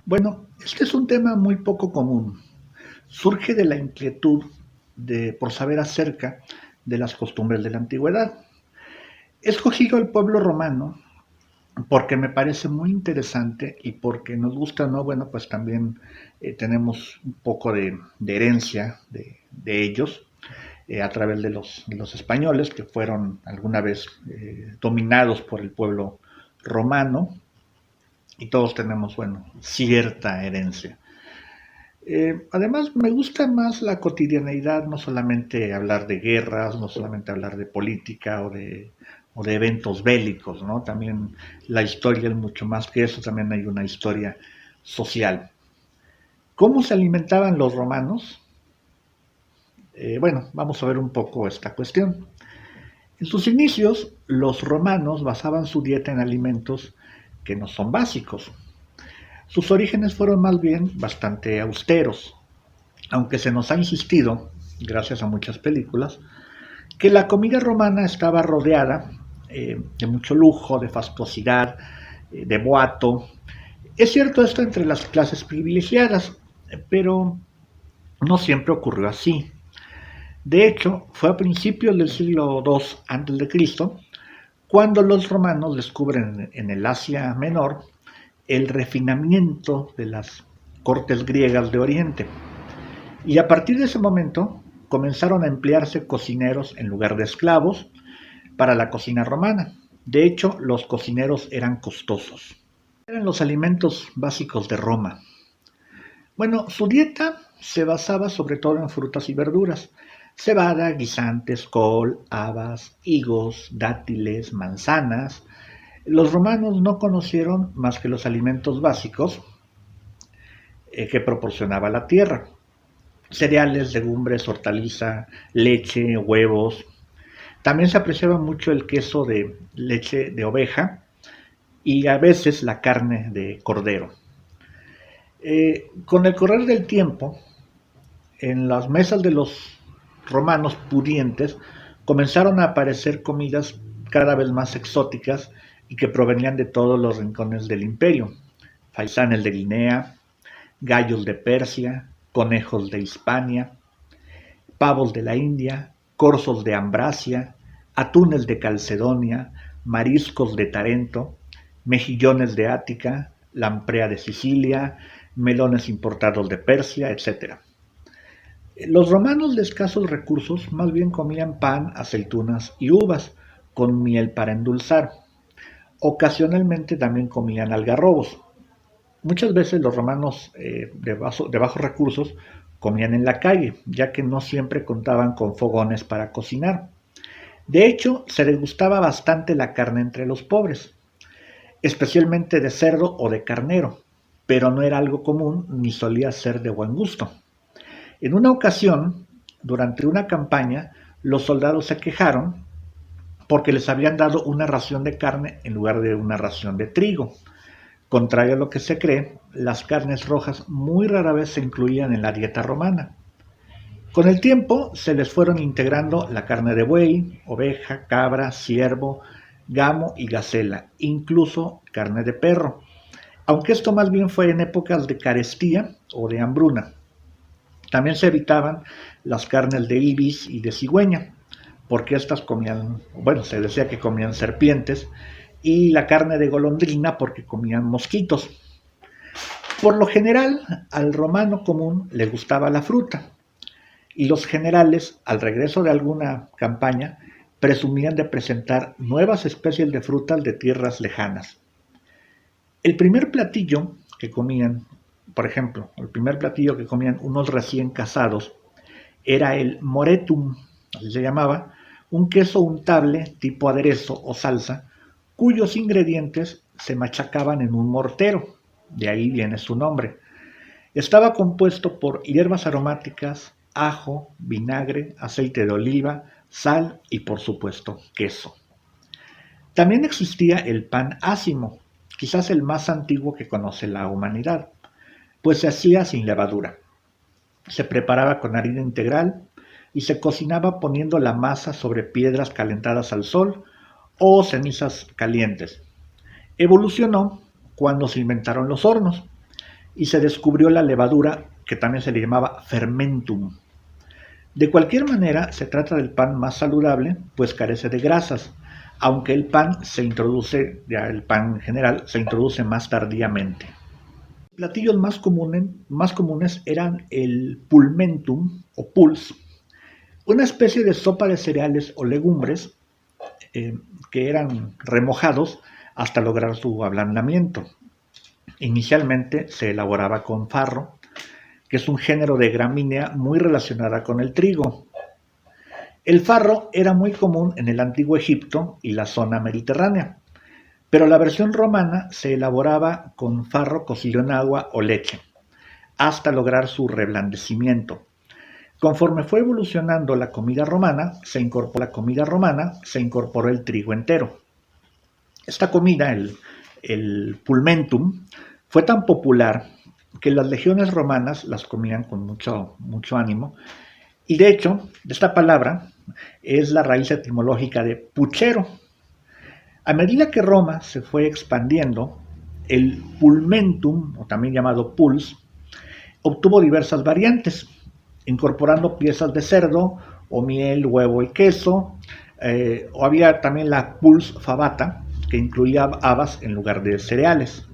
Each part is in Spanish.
Bueno, este es un tema muy poco común. Surge de la inquietud por saber acerca de las costumbres de la antigüedad. He escogido el pueblo romano porque me parece muy interesante y porque nos gusta, ¿no? Bueno, pues también tenemos un poco de herencia de ellos a través de los españoles que fueron alguna vez dominados por el pueblo romano y todos tenemos, bueno, cierta herencia. Además, me gusta más la cotidianeidad, no solamente hablar de guerras, no solamente hablar de política o de eventos bélicos, ¿no? También la historia es mucho más que eso, también hay una historia social. ¿Cómo se alimentaban los romanos? Bueno, vamos a ver un poco esta cuestión. En sus inicios, los romanos basaban su dieta en alimentos que no son básicos. Sus orígenes fueron más bien bastante austeros, aunque se nos ha insistido, gracias a muchas películas, que la comida romana estaba rodeada de mucho lujo, de fastuosidad, de boato. Es cierto esto entre las clases privilegiadas, pero no siempre ocurrió así. De hecho, fue a principios del siglo II a.C. cuando los romanos descubren en el Asia Menor el refinamiento de las cortes griegas de Oriente. Y a partir de ese momento comenzaron a emplearse cocineros en lugar de esclavos para la cocina romana. De hecho, los cocineros eran costosos. Eran los alimentos básicos de Roma. Bueno, su dieta se basaba sobre todo en frutas y verduras. Cebada, guisantes, col, habas, higos, dátiles, manzanas. Los romanos no conocieron más que los alimentos básicos que proporcionaba la tierra. Cereales, legumbres, hortaliza, leche, huevos. También se apreciaba mucho el queso de leche de oveja y a veces la carne de cordero. Con el correr del tiempo, en las mesas de los romanos pudientes comenzaron a aparecer comidas cada vez más exóticas y que provenían de todos los rincones del imperio. Faisanes de Guinea, gallos de Persia, conejos de Hispania, pavos de la India, corzos de Ambracia, atunes de Calcedonia, mariscos de Tarento, mejillones de Ática, lamprea de Sicilia, melones importados de Persia, etc. Los romanos de escasos recursos más bien comían pan, aceitunas y uvas, con miel para endulzar. Ocasionalmente también comían algarrobos. Muchas veces los romanos de bajos recursos comían en la calle, ya que no siempre contaban con fogones para cocinar. De hecho, se degustaba bastante la carne entre los pobres, especialmente de cerdo o de carnero, pero no era algo común ni solía ser de buen gusto. En una ocasión, durante una campaña, los soldados se quejaron porque les habían dado una ración de carne en lugar de una ración de trigo. Contrario a lo que se cree, las carnes rojas muy rara vez se incluían en la dieta romana. Con el tiempo se les fueron integrando la carne de buey, oveja, cabra, ciervo, gamo y gacela, incluso carne de perro, aunque esto más bien fue en épocas de carestía o de hambruna. También se evitaban las carnes de ibis y de cigüeña, porque estas comían, bueno, se decía que comían serpientes, y la carne de golondrina porque comían mosquitos. Por lo general, al romano común le gustaba la fruta, y los generales, al regreso de alguna campaña, presumían de presentar nuevas especies de frutas de tierras lejanas. El primer platillo que comían, por ejemplo, el primer platillo que comían unos recién casados era el moretum, así se llamaba, un queso untable tipo aderezo o salsa, cuyos ingredientes se machacaban en un mortero, de ahí viene su nombre. Estaba compuesto por hierbas aromáticas, ajo, vinagre, aceite de oliva, sal y por supuesto queso. También existía el pan ácimo, quizás el más antiguo que conoce la humanidad, pues se hacía sin levadura. Se preparaba con harina integral y se cocinaba poniendo la masa sobre piedras calentadas al sol o cenizas calientes. Evolucionó cuando se inventaron los hornos y se descubrió la levadura, que también se le llamaba fermentum. De cualquier manera, se trata del pan más saludable, pues carece de grasas, aunque el pan se introduce, ya el pan en general, se introduce más tardíamente. Los platillos más comunes eran el pulmentum o puls, una especie de sopa de cereales o legumbres que eran remojados hasta lograr su ablandamiento. Inicialmente se elaboraba con farro, que es un género de gramínea muy relacionada con el trigo. El farro era muy común en el antiguo Egipto y la zona mediterránea, pero la versión romana se elaboraba con farro cocido en agua o leche, hasta lograr su reblandecimiento. Conforme fue evolucionando la comida romana, se incorporó el trigo entero. Esta comida, el pulmentum, fue tan popular que las legiones romanas las comían con mucho ánimo, y de hecho, esta palabra es la raíz etimológica de puchero. A medida que Roma se fue expandiendo, el pulmentum, o también llamado puls, obtuvo diversas variantes, incorporando piezas de cerdo, o miel, huevo y queso, o había también la puls fabata, que incluía habas en lugar de cereales.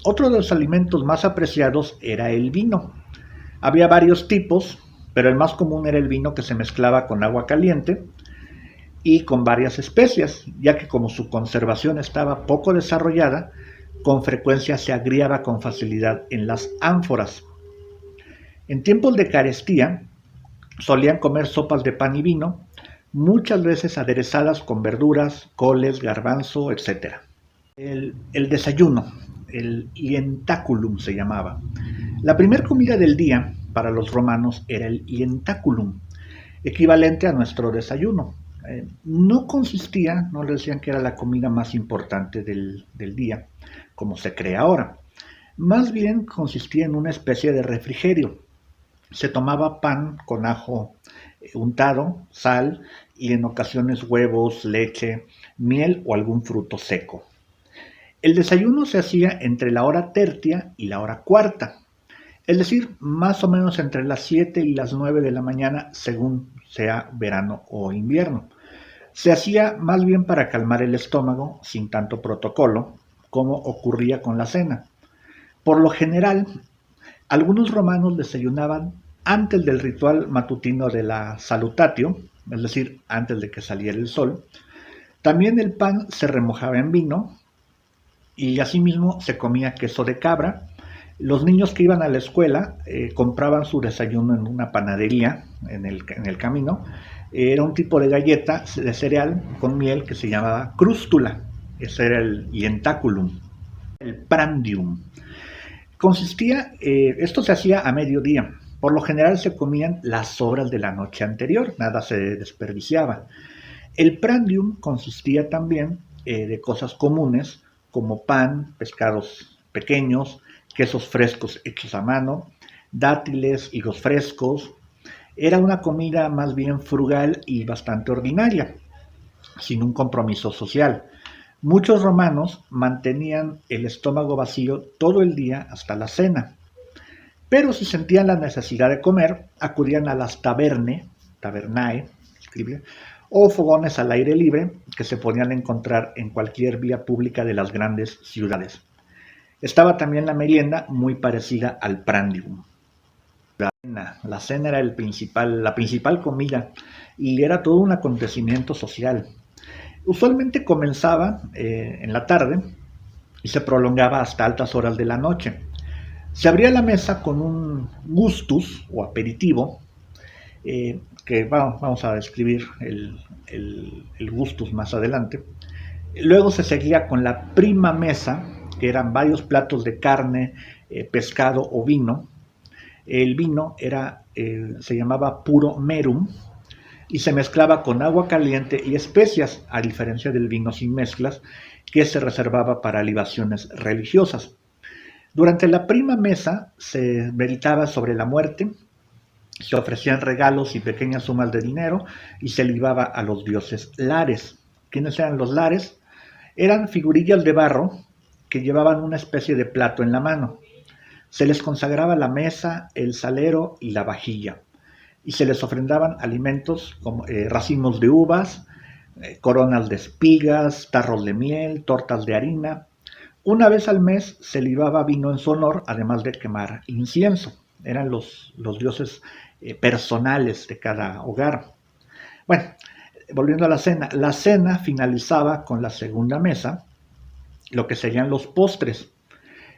Otro de los alimentos más apreciados era el vino. Había varios tipos, pero el más común era el vino que se mezclaba con agua caliente y con varias especias, ya que como su conservación estaba poco desarrollada, con frecuencia se agriaba con facilidad en las ánforas. En tiempos de carestía, solían comer sopas de pan y vino, muchas veces aderezadas con verduras, coles, garbanzo, etc. El desayuno, el ientaculum se llamaba. La primera comida del día para los romanos era el ientaculum, equivalente a nuestro desayuno. No consistía, no le decían que era la comida más importante del día, como se cree ahora. Más bien consistía en una especie de refrigerio. Se tomaba pan con ajo untado, sal y en ocasiones huevos, leche, miel o algún fruto seco. El desayuno se hacía entre la hora tertia y la hora cuarta, es decir, más o menos entre las 7 y las 9 de la mañana, según sea verano o invierno. Se hacía más bien para calmar el estómago, sin tanto protocolo, como ocurría con la cena. Por lo general, algunos romanos desayunaban antes del ritual matutino de la salutatio, es decir, antes de que saliera el sol. También el pan se remojaba en vino y asimismo se comía queso de cabra. Los niños que iban a la escuela compraban su desayuno en una panadería en el camino. Era un tipo de galleta de cereal con miel que se llamaba crústula. Ese era el ientaculum. El prandium consistía, esto se hacía a mediodía. Por lo general se comían las sobras de la noche anterior, nada se desperdiciaba. El prandium consistía también de cosas comunes como pan, pescados pequeños, quesos frescos hechos a mano, dátiles, higos frescos. Era una comida más bien frugal y bastante ordinaria, sin un compromiso social. Muchos romanos mantenían el estómago vacío todo el día hasta la cena, pero si sentían la necesidad de comer, acudían a las tabernae, o fogones al aire libre que se podían encontrar en cualquier vía pública de las grandes ciudades. Estaba también la merienda, muy parecida al prandium. La cena era la principal comida y era todo un acontecimiento social. Usualmente comenzaba en la tarde y se prolongaba hasta altas horas de la noche. Se abría la mesa con un gustus o aperitivo, que vamos a describir el gustus más adelante. Luego se seguía con la prima mesa, que eran varios platos de carne, pescado o vino. El vino se llamaba puro merum y se mezclaba con agua caliente y especias, a diferencia del vino sin mezclas, que se reservaba para libaciones religiosas. Durante la prima mesa se meditaba sobre la muerte, se ofrecían regalos y pequeñas sumas de dinero y se libaba a los dioses lares. ¿Quiénes eran los lares? Eran figurillas de barro que llevaban una especie de plato en la mano. Se les consagraba la mesa, el salero y la vajilla, y se les ofrendaban alimentos como racimos de uvas, coronas de espigas, tarros de miel, tortas de harina. Una vez al mes se libaba vino en su honor, además de quemar incienso. Eran los dioses personales de cada hogar. Bueno, volviendo a la cena finalizaba con la segunda mesa, lo que serían los postres.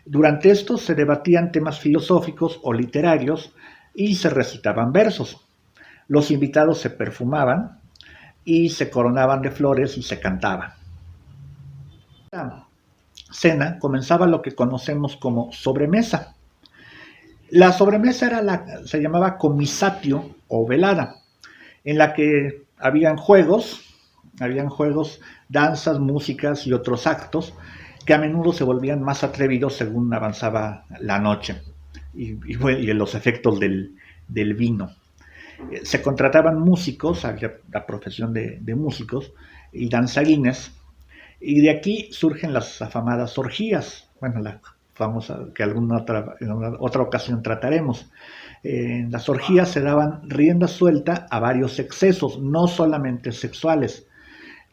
Durante estos se debatían temas filosóficos o literarios y se recitaban versos. Los invitados se perfumaban y se coronaban de flores y se cantaba. La cena comenzaba lo que conocemos como sobremesa. La sobremesa se llamaba comisatio o velada, en la que habían juegos, danzas, músicas y otros actos que a menudo se volvían más atrevidos según avanzaba la noche y los efectos del vino. Se contrataban músicos, había la profesión de músicos y danzarines, y de aquí surgen las afamadas orgías, bueno, la famosa que en otra ocasión trataremos. En las orgías se daban rienda suelta a varios excesos, no solamente sexuales,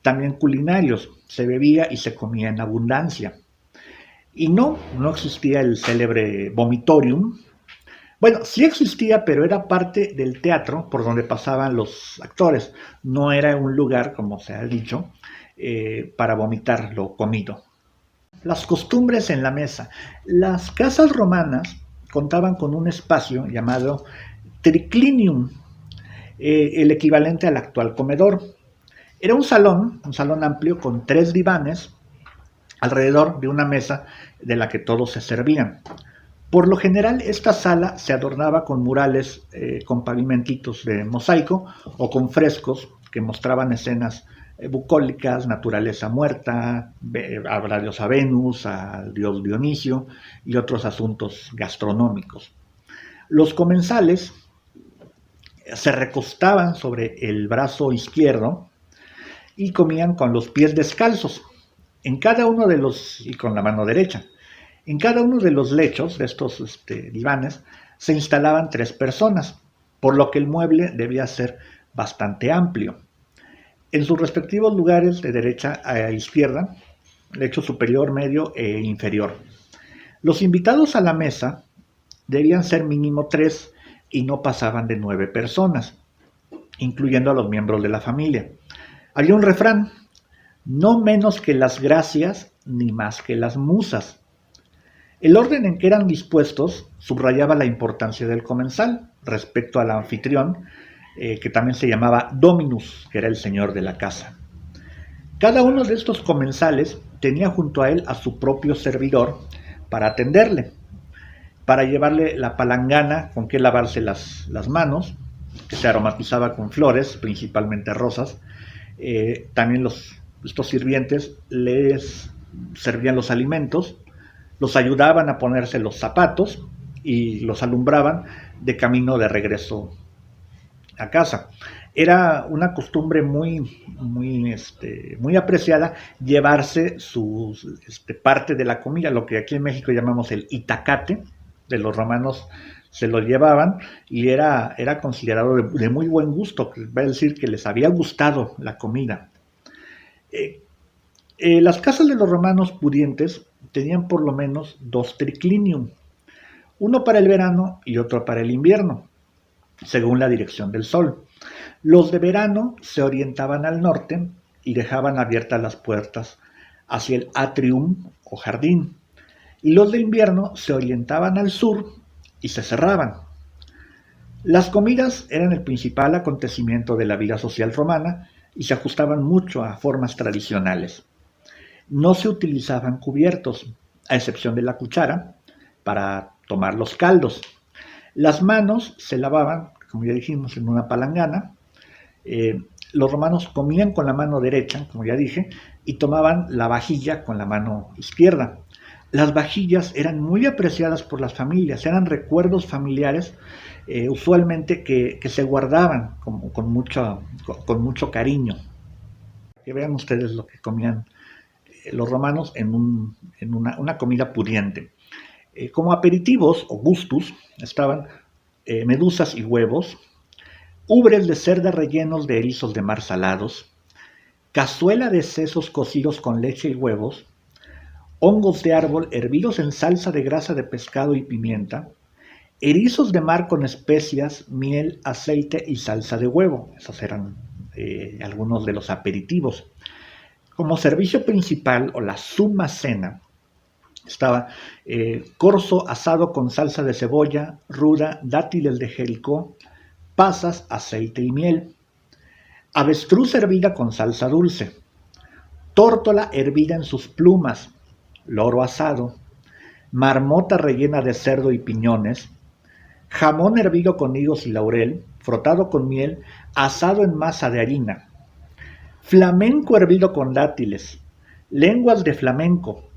también culinarios, se bebía y se comía en abundancia. Y no existía el célebre vomitorium. Bueno, sí existía, pero era parte del teatro por donde pasaban los actores. No era un lugar, como se ha dicho, para vomitar lo comido. Las costumbres en la mesa. Las casas romanas contaban con un espacio llamado triclinium, el equivalente al actual comedor. Era un salón amplio con 3 divanes alrededor de una mesa de la que todos se servían. Por lo general, esta sala se adornaba con murales con pavimentitos de mosaico o con frescos que mostraban escenas bucólicas, naturaleza muerta, habrá dios a Venus, al dios Dionisio y otros asuntos gastronómicos. Los comensales se recostaban sobre el brazo izquierdo y comían con los pies descalzos, en cada uno de los, y con la mano derecha. En cada uno de los lechos, de estos divanes, se instalaban 3 personas, por lo que el mueble debía ser bastante amplio. En sus respectivos lugares de derecha a izquierda, lecho superior, medio e inferior. Los invitados a la mesa debían ser mínimo 3 y no pasaban de 9 personas, incluyendo a los miembros de la familia. Había un refrán: no menos que las gracias, ni más que las musas. El orden en que eran dispuestos subrayaba la importancia del comensal respecto al anfitrión, que también se llamaba Dominus, que era el señor de la casa. Cada uno de estos comensales tenía junto a él a su propio servidor para atenderle, para llevarle la palangana con que lavarse las manos, que se aromatizaba con flores, principalmente rosas. También estos sirvientes les servían los alimentos, los ayudaban a ponerse los zapatos y los alumbraban de camino de regreso a casa. Era una costumbre muy apreciada llevarse su parte de la comida, lo que aquí en México llamamos el itacate, de los romanos se lo llevaban y era considerado de muy buen gusto, va a decir que les había gustado la comida. Las casas de los romanos pudientes tenían por lo menos 2 triclinium, uno para el verano y otro para el invierno, según la dirección del sol. Los de verano se orientaban al norte y dejaban abiertas las puertas hacia el atrium o jardín, y los de invierno se orientaban al sur y se cerraban. Las comidas eran el principal acontecimiento de la vida social romana y se ajustaban mucho a formas tradicionales. No se utilizaban cubiertos, a excepción de la cuchara, para tomar los caldos. Las manos se lavaban, como ya dijimos, en una palangana. Los romanos comían con la mano derecha, como ya dije, y tomaban la vajilla con la mano izquierda. Las vajillas eran muy apreciadas por las familias, eran recuerdos familiares, usualmente que se guardaban con mucho cariño. Que vean ustedes lo que comían los romanos en una comida pudiente. Como aperitivos o gustus estaban medusas y huevos, ubres de cerda rellenos de erizos de mar salados, cazuela de sesos cocidos con leche y huevos, hongos de árbol hervidos en salsa de grasa de pescado y pimienta, erizos de mar con especias, miel, aceite y salsa de huevo. Esos eran algunos de los aperitivos. Como servicio principal o la suma cena estaba corzo asado con salsa de cebolla, ruda, dátiles de Jericó, pasas, aceite y miel, avestruz hervida con salsa dulce, tórtola hervida en sus plumas, loro asado, marmota rellena de cerdo y piñones, jamón hervido con higos y laurel, frotado con miel, asado en masa de harina, flamenco hervido con dátiles, lenguas de flamenco,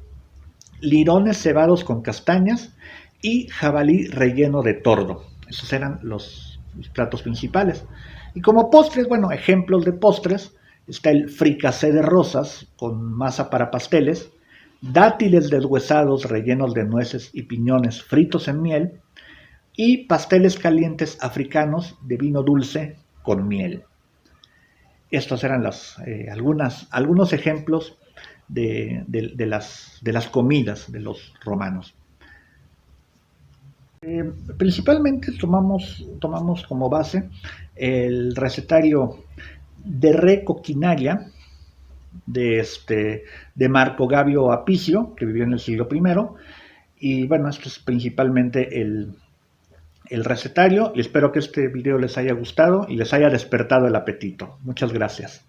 lirones cebados con castañas y jabalí relleno de tordo. Esos eran los platos principales. Y como postres, bueno, ejemplos de postres, está el fricasé de rosas con masa para pasteles, dátiles deshuesados rellenos de nueces y piñones fritos en miel, y pasteles calientes africanos de vino dulce con miel. Estos eran algunos ejemplos de las comidas de los romanos. Principalmente tomamos como base el recetario de Re Coquinaria de Marco Gabio Apicio, que vivió en el siglo I. Y bueno, esto es principalmente el recetario, y espero que este video les haya gustado y les haya despertado el apetito. Muchas gracias.